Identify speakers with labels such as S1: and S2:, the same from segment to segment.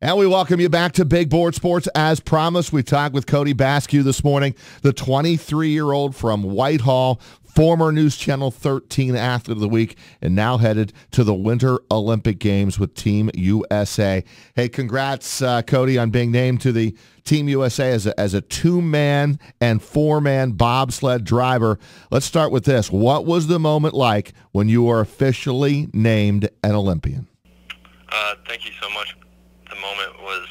S1: And we welcome you back to Big Board Sports. As promised, we talked with Codie Bascue this morning, the 23-year-old from Whitehall, former News Channel 13 Athlete of the Week, and now headed to the Winter Olympic Games with Team USA. Hey, congrats, Codie, on being named to the Team USA as a two-man and four-man bobsled driver. Let's start with this. What was the moment like when you were officially named an Olympian?
S2: Thank you so much. The moment was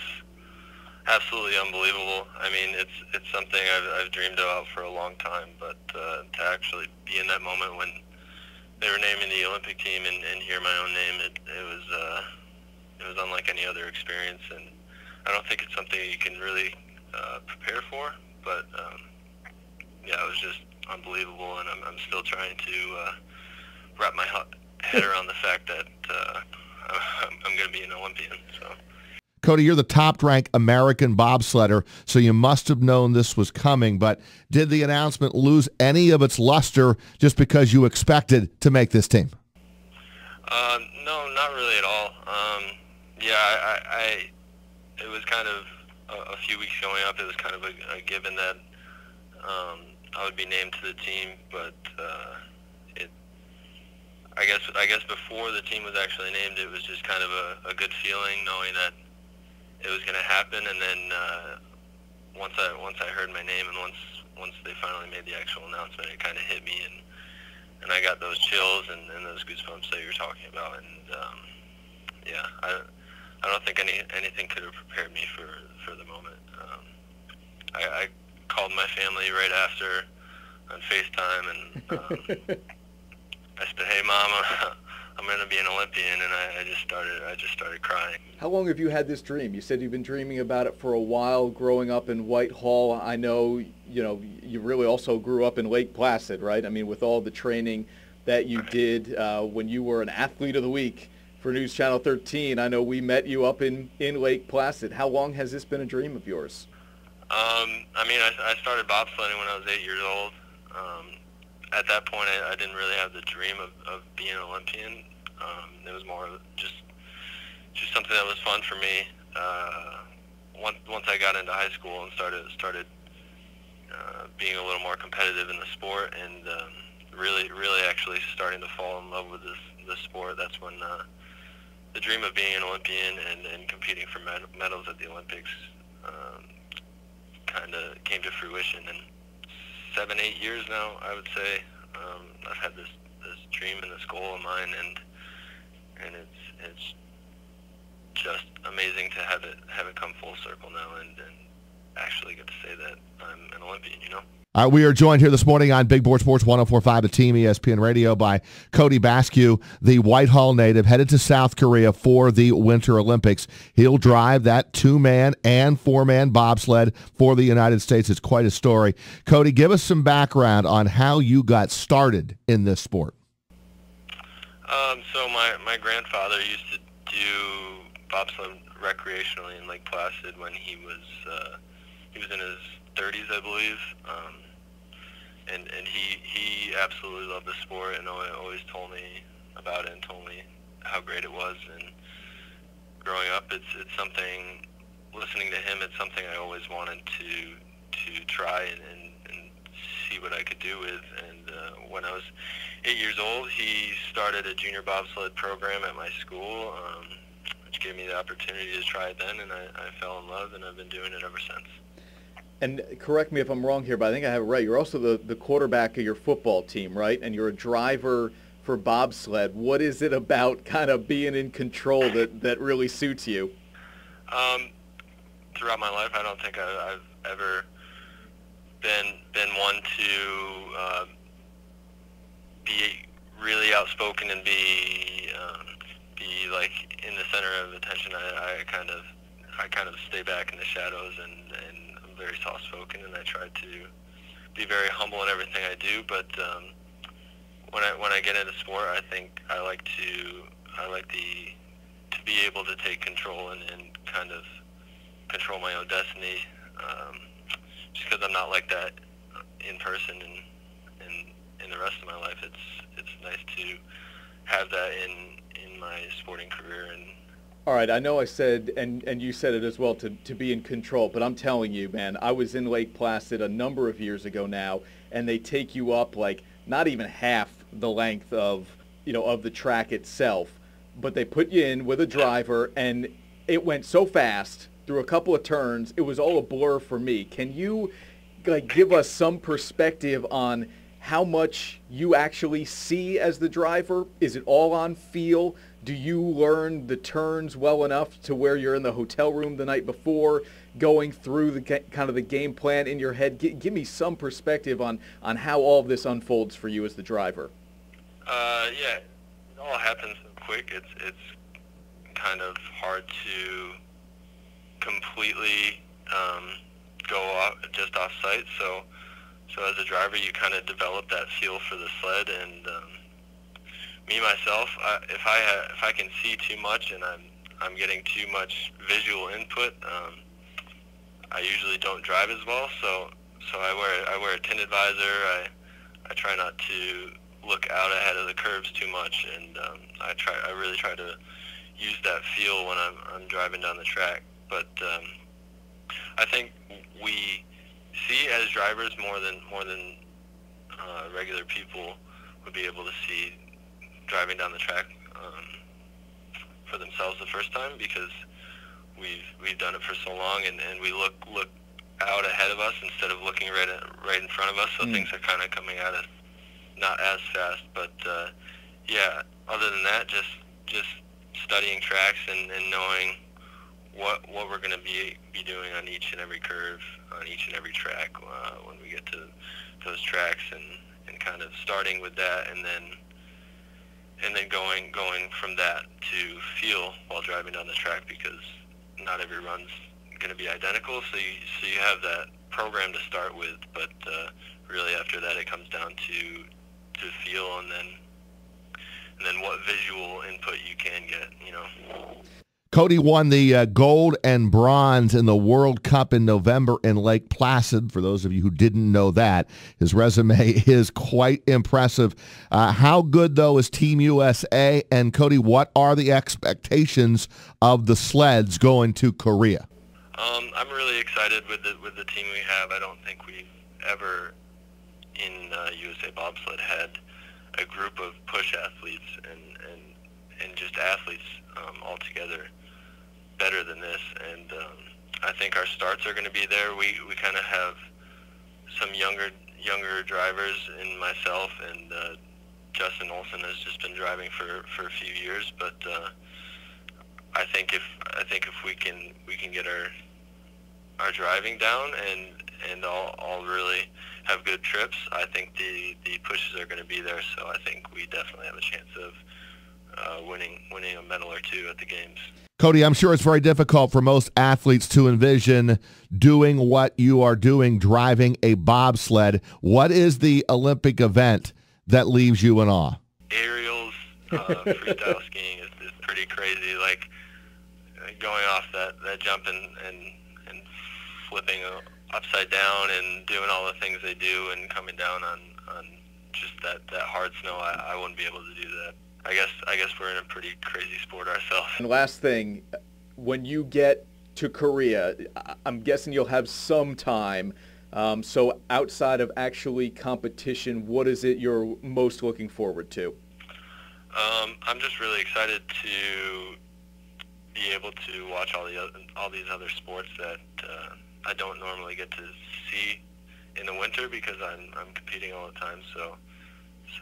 S2: absolutely unbelievable. I mean, it's something I've dreamed about for a long time, but to actually be in that moment when they were naming the Olympic team and hear my own name, it was unlike any other experience, and I don't think it's something you can really prepare for, but yeah, it was just unbelievable, and I'm still trying to wrap my head around the fact that I'm going to be an Olympian. So.
S1: Codie, you're the top-ranked American bobsledder, so you must have known this was coming, but did the announcement lose any of its luster just because you expected to make this team?
S2: No, not really at all. Yeah, it was kind of a few weeks going up, it was kind of a given that I would be named to the team, but I guess before the team was actually named, it was just kind of a good feeling knowing that it was going to happen, and then once I heard my name and once they finally made the actual announcement, it kind of hit me, and I got those chills and those goosebumps that you're talking about, and yeah, I don't think anything could have prepared me for the moment. I called my family right after on FaceTime, and I said, "Hey, Mom, I'm going to be an Olympian," and I just started crying.
S3: How long have you had this dream? You said you've been dreaming about it for a while, growing up in Whitehall. I know, you really also grew up in Lake Placid, right? I mean, with all the training that you did when you were an Athlete of the Week for News Channel 13. I know we met you up in Lake Placid. How long has this been a dream of yours?
S2: I mean, I started bobsledding when I was 8 years old. At that point, I didn't really have the dream of being an Olympian. It was more just something that was fun for me. Once I got into high school and started being a little more competitive in the sport, and really actually starting to fall in love with this sport, that's when the dream of being an Olympian and competing for medals at the Olympics kind of came to fruition. And 7-8 years now, I would say, I've had this dream and this goal of mine, and it's just amazing to have it come full circle now and actually get to say that I'm an Olympian,
S1: We are joined here this morning on Big Board Sports 104.5 at Team ESPN Radio by Codie Bascue, the Whitehall native, headed to South Korea for the Winter Olympics. He'll drive that two-man and four-man bobsled for the United States. It's quite a story. Codie, give us some background on how you got started in this sport.
S2: So my grandfather used to do bobsled recreationally in Lake Placid when he was in his 30s, I believe. And he absolutely loved the sport and always told me about it and told me how great it was. And growing up, it's something, listening to him, it's something I always wanted to try and see what I could do with. And when I was 8 years old, he started a junior bobsled program at my school, which gave me the opportunity to try it then, and I fell in love, and I've been doing it ever since.
S3: And correct me if I'm wrong here, but I think I have it right. You're also the quarterback of your football team, right? And you're a driver for bobsled. What is it about kind of being in control that really suits you?
S2: Throughout my life, I don't think I've ever been one to be really outspoken and be like in the center of attention. I kind of stay back in the shadows and I'm very soft-spoken, and I try to be very humble in everything I do. But when I get into sport, I think I like to be able to take control and kind of control my own destiny. Just because I'm not like that in person and in the rest of my life, it's nice to have that in my sporting career
S3: All right, I know I said, and you said it as well, to be in control, but I'm telling you, man, I was in Lake Placid a number of years ago now, and they take you up like not even half the length of, of the track itself, but they put you in with a driver, and it went so fast through a couple of turns, it was all a blur for me. Can you give us some perspective on how much you actually see as the driver? Is it all on feel? Do you learn the turns well enough to where you're in the hotel room the night before, going through the kind of the game plan in your head? Give me some perspective on how all of this unfolds for you as the driver.
S2: Yeah, it all happens so quick. It's kind of hard to completely go off site. So as a driver, you kind of develop that feel for the sled, and me myself, if I can see too much and I'm getting too much visual input, I usually don't drive as well. So I wear a tinted visor. I try not to look out ahead of the curves too much, and I really try to use that feel when I'm driving down the track. But I think we see as drivers more than regular people would be able to see driving down the track for themselves the first time, because we've done it for so long, and we look out ahead of us instead of looking right in front of us. So things are kind of coming at us not as fast. But yeah, other than that, just studying tracks and knowing what we're going to be doing on each and every curve, on each and every track when we get to those tracks, and kind of starting with that, and then going from that to feel while driving down the track, because not every run's going to be identical. So you have that program to start with, but really after that it comes down to feel, and then what visual input you can get.
S1: Codie won the gold and bronze in the World Cup in November in Lake Placid. For those of you who didn't know that, his resume is quite impressive. How good, though, is Team USA? And, Codie, what are the expectations of the sleds going to Korea?
S2: I'm really excited with the team we have. I don't think we've ever in USA Bobsled had a group of push athletes and just athletes all together better than this, and I think our starts are going to be there. We kind of have some younger drivers in myself, and Justin Olson has just been driving for a few years, but I think if we can get our driving down and all really have good trips, I think the pushes are going to be there. So I think we definitely have a chance of winning a medal or two at the games.
S1: Codie, I'm sure it's very difficult for most athletes to envision doing what you are doing, driving a bobsled. What is the Olympic event that leaves you in awe?
S2: Aerials, freestyle skiing is pretty crazy. Like going off that jump and flipping upside down and doing all the things they do, and coming down on just that hard snow. I wouldn't be able to do that. I guess we're in a pretty crazy sport ourselves.
S3: And last thing, when you get to Korea, I'm guessing you'll have some time. So outside of actually competition, what is it you're most looking forward to?
S2: I'm just really excited to be able to watch all these other sports that I don't normally get to see in the winter, because I'm competing all the time. So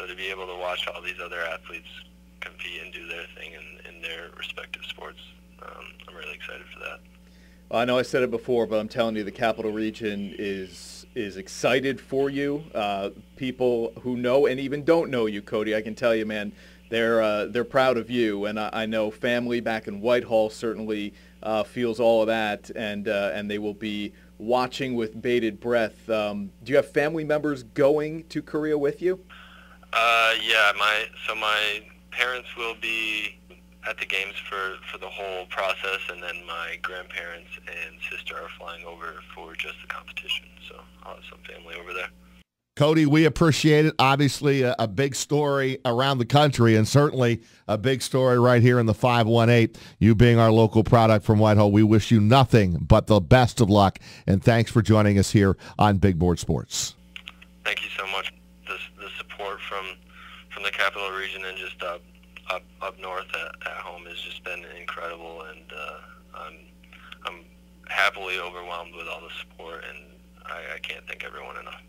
S2: to be able to watch all these other athletes compete and do their thing in their respective sports, I'm really excited for that.
S3: I know I said it before, but I'm telling you, the Capital Region is excited for you. People who know and even don't know you, Codie, I can tell you, man, they're proud of you, and I know family back in Whitehall certainly feels all of that, and they will be watching with bated breath. Do you have family members going to Korea with you?
S2: Yeah, my parents will be at the games for the whole process, and then my grandparents and sister are flying over for just the competition. So I'll have some family over there.
S1: Codie, we appreciate it. Obviously, a big story around the country, and certainly a big story right here in the 518. You being our local product from Whitehall, we wish you nothing but the best of luck, and thanks for joining us here on Big Board Sports.
S2: Thank you so much. The support from the Capital Region and just up north at home has just been incredible, and I'm happily overwhelmed with all the support, and I can't thank everyone enough.